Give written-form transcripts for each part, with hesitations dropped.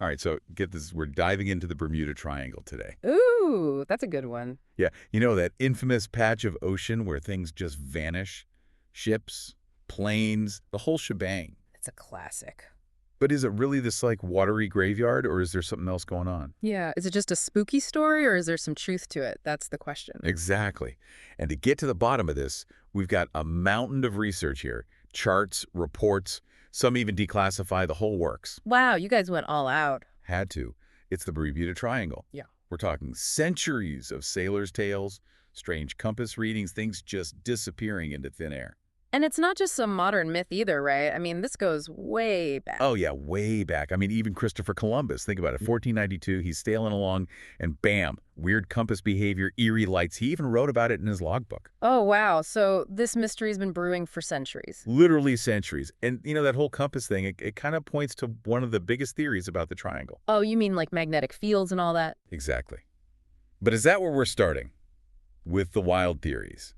All right, so get this. We're diving into the Bermuda Triangle today. Ooh, that's a good one. Yeah, you know that infamous patch of ocean where things just vanish? Ships, planes, the whole shebang. It's a classic. But is it really this, like, watery graveyard, or is there something else going on? Yeah, is it just a spooky story or is there some truth to it? That's the question. Exactly. And to get to the bottom of this, we've got a mountain of research here. Charts, reports, some even declassify the whole works. Wow, you guys went all out. Had to. It's the Bermuda Triangle. Yeah. We're talking centuries of sailors' tales, strange compass readings, things just disappearing into thin air. And it's not just some modern myth either, right? I mean, this goes way back. Oh, yeah, way back. I mean, even Christopher Columbus, think about it. 1492, he's sailing along, and bam, weird compass behavior, eerie lights. He even wrote about it in his logbook. Oh, wow. So this mystery's been brewing for centuries. Literally centuries. And, you know, that whole compass thing, it kind of points to one of the biggest theories about the triangle. Oh, you mean like magnetic fields and all that? Exactly. But is that where we're starting? With the wild theories?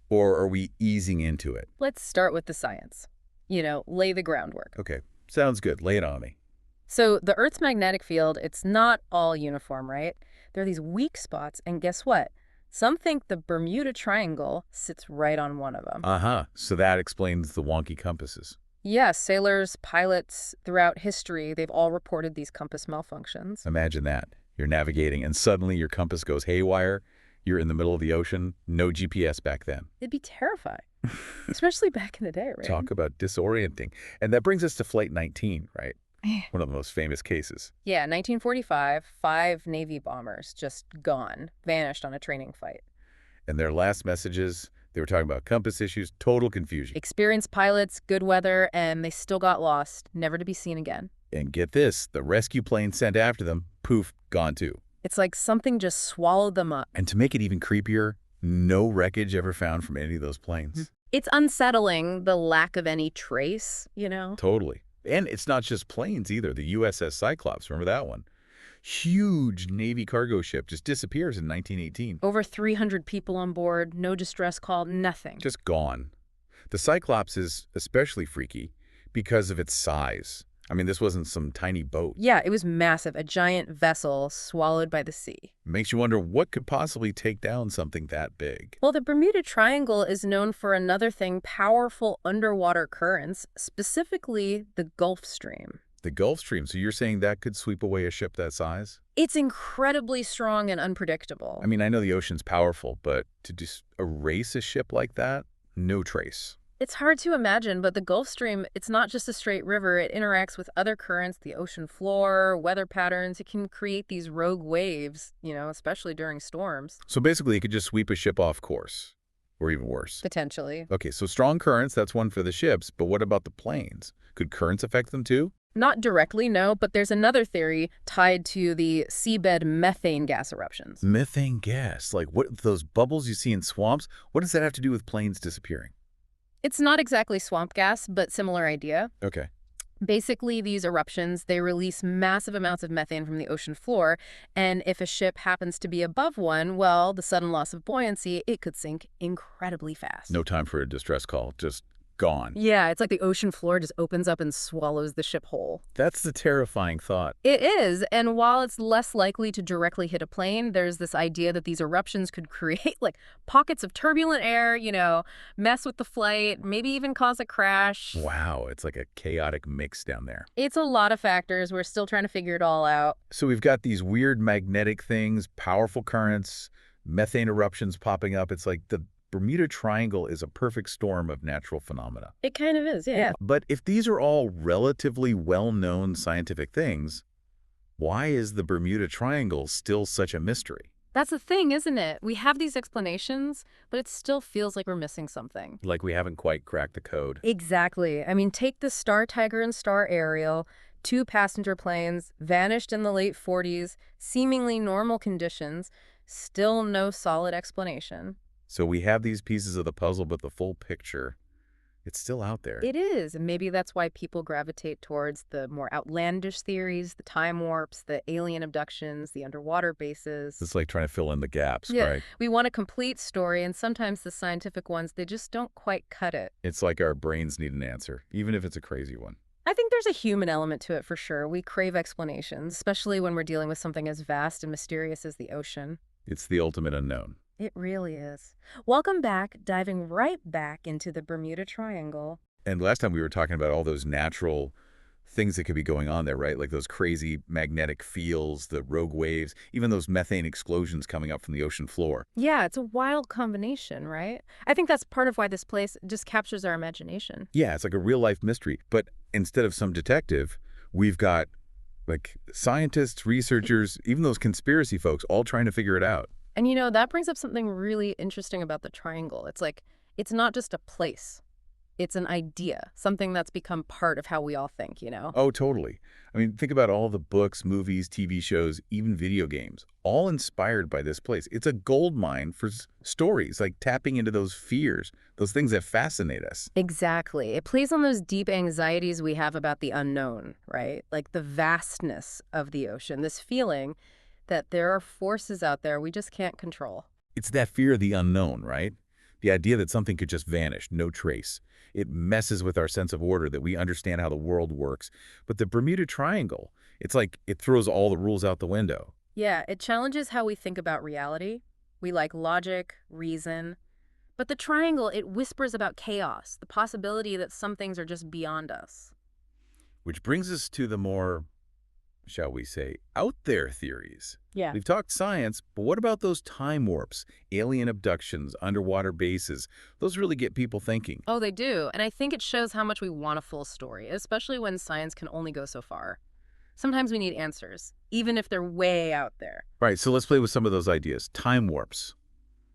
Or are we easing into it? Let's start with the science. Lay the groundwork. Okay, sounds good. Lay it on me. So the Earth's magnetic field, it's not all uniform, right? There are these weak spots, and guess what? Some think the Bermuda Triangle sits right on one of them. Uh-huh. So that explains the wonky compasses. Yes, sailors, pilots, throughout history, they've all reported these compass malfunctions. Imagine that. You're navigating, and suddenly your compass goes haywire. You're in the middle of the ocean. No GPS back then. It'd be terrifying, especially back in the day, right? Talk about disorienting. And that brings us to Flight 19, right? One of the most famous cases. Yeah, 1945, 5 Navy bombers just gone, vanished on a training flight. And their last messages, they were talking about compass issues, total confusion. Experienced pilots, good weather, and they still got lost, never to be seen again. And get this, the rescue plane sent after them, poof, gone too. It's like something just swallowed them up. And to make it even creepier, no wreckage ever found from any of those planes. It's unsettling, the lack of any trace, Totally. And it's not just planes either. The USS Cyclops, remember that one? Huge Navy cargo ship just disappears in 1918. Over 300 people on board, no distress call, nothing. Just gone. The Cyclops is especially freaky because of its size. I mean, this wasn't some tiny boat. Yeah, it was massive, a giant vessel swallowed by the sea. Makes you wonder what could possibly take down something that big. Well, the Bermuda Triangle is known for another thing, powerful underwater currents, specifically the Gulf Stream. The Gulf Stream, so you're saying that could sweep away a ship that size? It's incredibly strong and unpredictable. I mean, I know the ocean's powerful, but to just erase a ship like that? No trace. It's hard to imagine, but the Gulf Stream, it's not just a straight river. It interacts with other currents, the ocean floor, weather patterns. It can create these rogue waves, especially during storms. So basically, it could just sweep a ship off course, or even worse. Potentially. Okay, so strong currents, that's one for the ships, but what about the planes? Could currents affect them too? Not directly, no, but there's another theory tied to the seabed methane gas eruptions. Methane gas, like what those bubbles you see in swamps, what does that have to do with planes disappearing? It's not exactly swamp gas, but similar idea. Okay. Basically, these eruptions, they release massive amounts of methane from the ocean floor, and if a ship happens to be above one, well, the sudden loss of buoyancy, it could sink incredibly fast. No time for a distress call, just gone. Yeah, it's like the ocean floor just opens up and swallows the ship whole. That's the terrifying thought. It is, and while it's less likely to directly hit a plane, there's this idea that these eruptions could create like pockets of turbulent air, mess with the flight, maybe even cause a crash. Wow, it's like a chaotic mix down there. It's a lot of factors. We're still trying to figure it all out. So we've got these weird magnetic things, powerful currents, methane eruptions popping up. It's like the Bermuda Triangle is a perfect storm of natural phenomena. It kind of is, yeah. But if these are all relatively well-known scientific things, why is the Bermuda Triangle still such a mystery? That's the thing, isn't it? We have these explanations, but it still feels like we're missing something. Like we haven't quite cracked the code. Exactly. I mean, take the Star Tiger and Star Ariel, 2 passenger planes, vanished in the late 40s, seemingly normal conditions, still no solid explanation. So we have these pieces of the puzzle, but the full picture, it's still out there. It is, and maybe that's why people gravitate towards the more outlandish theories, the time warps, the alien abductions, the underwater bases. It's like trying to fill in the gaps, Yeah, right? we want a complete story, and sometimes the scientific ones, they just don't quite cut it. It's like our brains need an answer, even if it's a crazy one. I think there's a human element to it for sure. We crave explanations, especially when we're dealing with something as vast and mysterious as the ocean. It's the ultimate unknown. It really is. Welcome back, diving right back into the Bermuda Triangle. And last time we were talking about all those natural things that could be going on there, right? Like those crazy magnetic fields, the rogue waves, even those methane explosions coming up from the ocean floor. Yeah, it's a wild combination, right? I think that's part of why this place just captures our imagination. Yeah, it's like a real-life mystery. But instead of some detective, we've got like scientists, researchers, even those conspiracy folks all trying to figure it out. And that brings up something really interesting about the triangle. It's like, it's not just a place. It's an idea, something that's become part of how we all think. Oh, totally. I mean, think about all the books, movies, TV shows, even video games, all inspired by this place. It's a gold mine for stories, like tapping into those fears, those things that fascinate us. Exactly. It plays on those deep anxieties we have about the unknown, right? Like the vastness of the ocean, this feeling that there are forces out there we just can't control. It's that fear of the unknown, right? The idea that something could just vanish, no trace. It messes with our sense of order, that we understand how the world works. But the Bermuda Triangle, it's like it throws all the rules out the window. Yeah, it challenges how we think about reality. We like logic, reason. But the triangle, it whispers about chaos, the possibility that some things are just beyond us. Which brings us to the more, shall we say, out there theories. Yeah. We've talked science, but what about those time warps, alien abductions, underwater bases? Those really get people thinking. Oh, they do. And I think it shows how much we want a full story, especially when science can only go so far. Sometimes we need answers, even if they're way out there. Right, so let's play with some of those ideas. Time warps.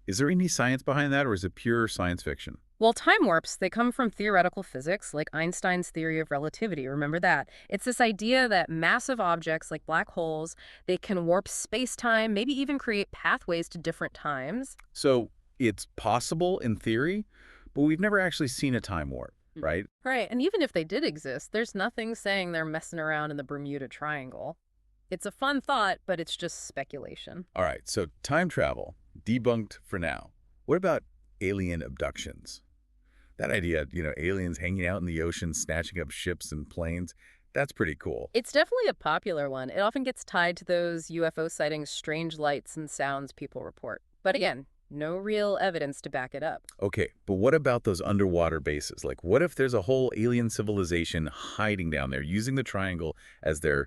Is there any science behind that, or is it pure science fiction? Well, time warps, they come from theoretical physics, like Einstein's theory of relativity. Remember that? It's this idea that massive objects like black holes, they can warp space-time, maybe even create pathways to different times. So it's possible in theory, but we've never actually seen a time warp, right? Right, and even if they did exist, there's nothing saying they're messing around in the Bermuda Triangle. It's a fun thought, but it's just speculation. All right, so time travel, debunked for now. What about alien abductions? That idea, aliens hanging out in the ocean, snatching up ships and planes, that's pretty cool. It's definitely a popular one. It often gets tied to those UFO sightings, strange lights and sounds people report. But again, no real evidence to back it up. Okay, but what about those underwater bases? Like, what if there's a whole alien civilization hiding down there, using the triangle as their,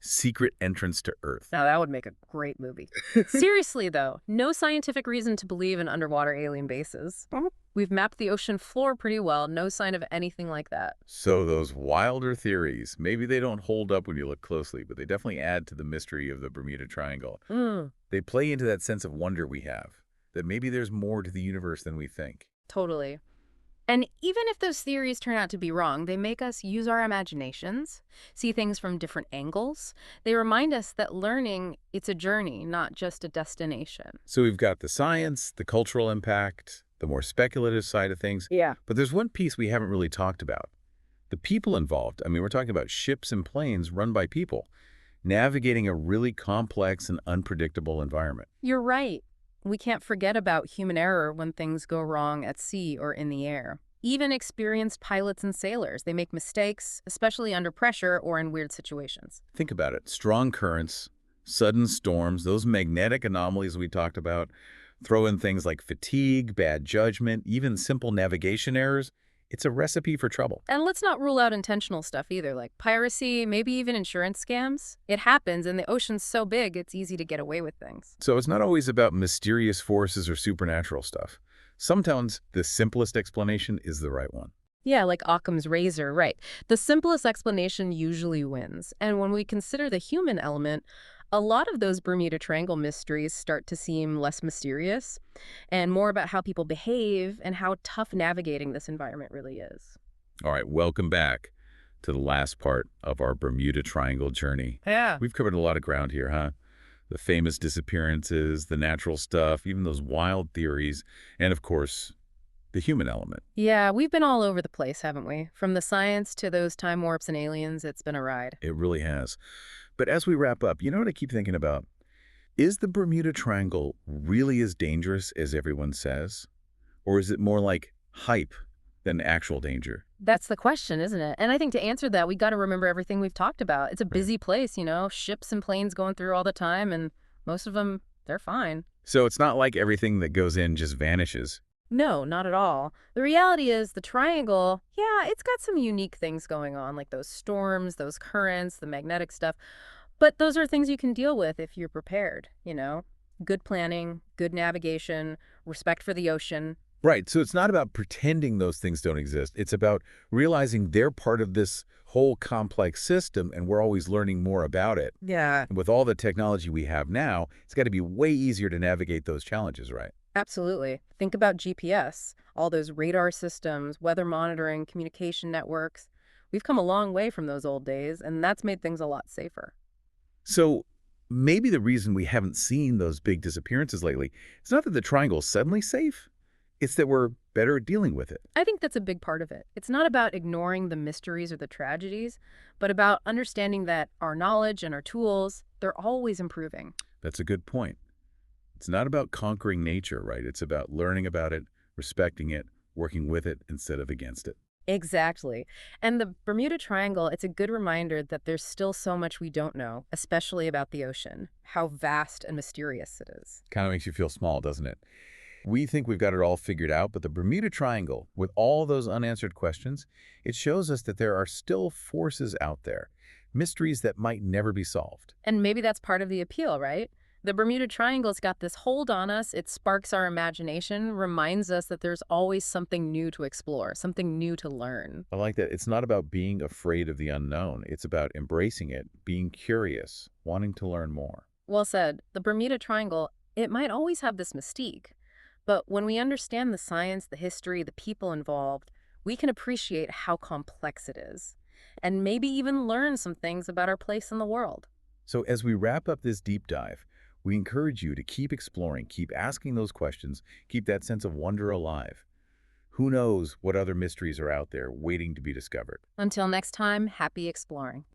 secret entrance to Earth? Now, that would make a great movie. Seriously, though, no scientific reason to believe in underwater alien bases. We've mapped the ocean floor pretty well. No sign of anything like that. So those wilder theories, maybe they don't hold up when you look closely, but they definitely add to the mystery of the Bermuda Triangle. They play into that sense of wonder we have, that maybe there's more to the universe than we think. Totally. And even if those theories turn out to be wrong, they make us use our imaginations, see things from different angles. They remind us that learning, it's a journey, not just a destination. So we've got the science, the cultural impact, the more speculative side of things. Yeah. But there's one piece we haven't really talked about. The people involved. I mean, we're talking about ships and planes run by people, navigating a really complex and unpredictable environment. You're right. We can't forget about human error when things go wrong at sea or in the air. Even experienced pilots and sailors, they make mistakes, especially under pressure or in weird situations. Think about it. Strong currents, sudden storms, those magnetic anomalies we talked about, throw in things like fatigue, bad judgment, even simple navigation errors. It's a recipe for trouble. And let's not rule out intentional stuff either, like piracy, maybe even insurance scams. It happens, and the ocean's so big, it's easy to get away with things. So it's not always about mysterious forces or supernatural stuff. Sometimes the simplest explanation is the right one. Yeah, like Occam's razor, right. The simplest explanation usually wins. And when we consider the human element, a lot of those Bermuda Triangle mysteries start to seem less mysterious and more about how people behave and how tough navigating this environment really is. All right, welcome back to the last part of our Bermuda Triangle journey. Yeah. We've covered a lot of ground here, huh? The famous disappearances, the natural stuff, even those wild theories, and of course, the human element. Yeah, we've been all over the place, haven't we? From the science to those time warps and aliens, it's been a ride. It really has. But as we wrap up, you know what I keep thinking about? Is the Bermuda Triangle really as dangerous as everyone says? Or is it more like hype than actual danger. That's the question, isn't it? And I think to answer that, we got to remember everything we've talked about. It's a Right. busy place, ships and planes going through all the time, and most of them, they're fine. So it's not like everything that goes in just vanishes. No, not at all. The reality is the triangle, yeah, it's got some unique things going on, like those storms, those currents, the magnetic stuff. But those are things you can deal with if you're prepared. Good planning, good navigation, respect for the ocean. Right. So it's not about pretending those things don't exist. It's about realizing they're part of this whole complex system and we're always learning more about it. Yeah, And with all the technology we have now, it's got to be way easier to navigate those challenges, right? absolutely. Think about GPS, all those radar systems, weather monitoring, communication networks. We've come a long way from those old days, and that's made things a lot safer. So maybe the reason we haven't seen those big disappearances lately, it's not that the triangle's suddenly safe, it's that we're better at dealing with it. I think that's a big part of it. It's not about ignoring the mysteries or the tragedies, but about understanding that our knowledge and our tools, they're always improving. That's a good point. It's not about conquering nature, right? It's about learning about it, respecting it, working with it instead of against it. Exactly. And the Bermuda Triangle, it's a good reminder that there's still so much we don't know, especially about the ocean, how vast and mysterious it is. Kind of makes you feel small, doesn't it? We think we've got it all figured out, but the Bermuda Triangle, with all those unanswered questions, it shows us that there are still forces out there, mysteries that might never be solved. And maybe that's part of the appeal, right? The Bermuda Triangle's got this hold on us. It sparks our imagination, reminds us that there's always something new to explore, something new to learn. I like that. It's not about being afraid of the unknown. It's about embracing it, being curious, wanting to learn more. Well said. The Bermuda Triangle, it might always have this mystique. But when we understand the science, the history, the people involved, we can appreciate how complex it is. And maybe even learn some things about our place in the world. So as we wrap up this deep dive, we encourage you to keep exploring, keep asking those questions, keep that sense of wonder alive. Who knows what other mysteries are out there waiting to be discovered? Until next time, happy exploring.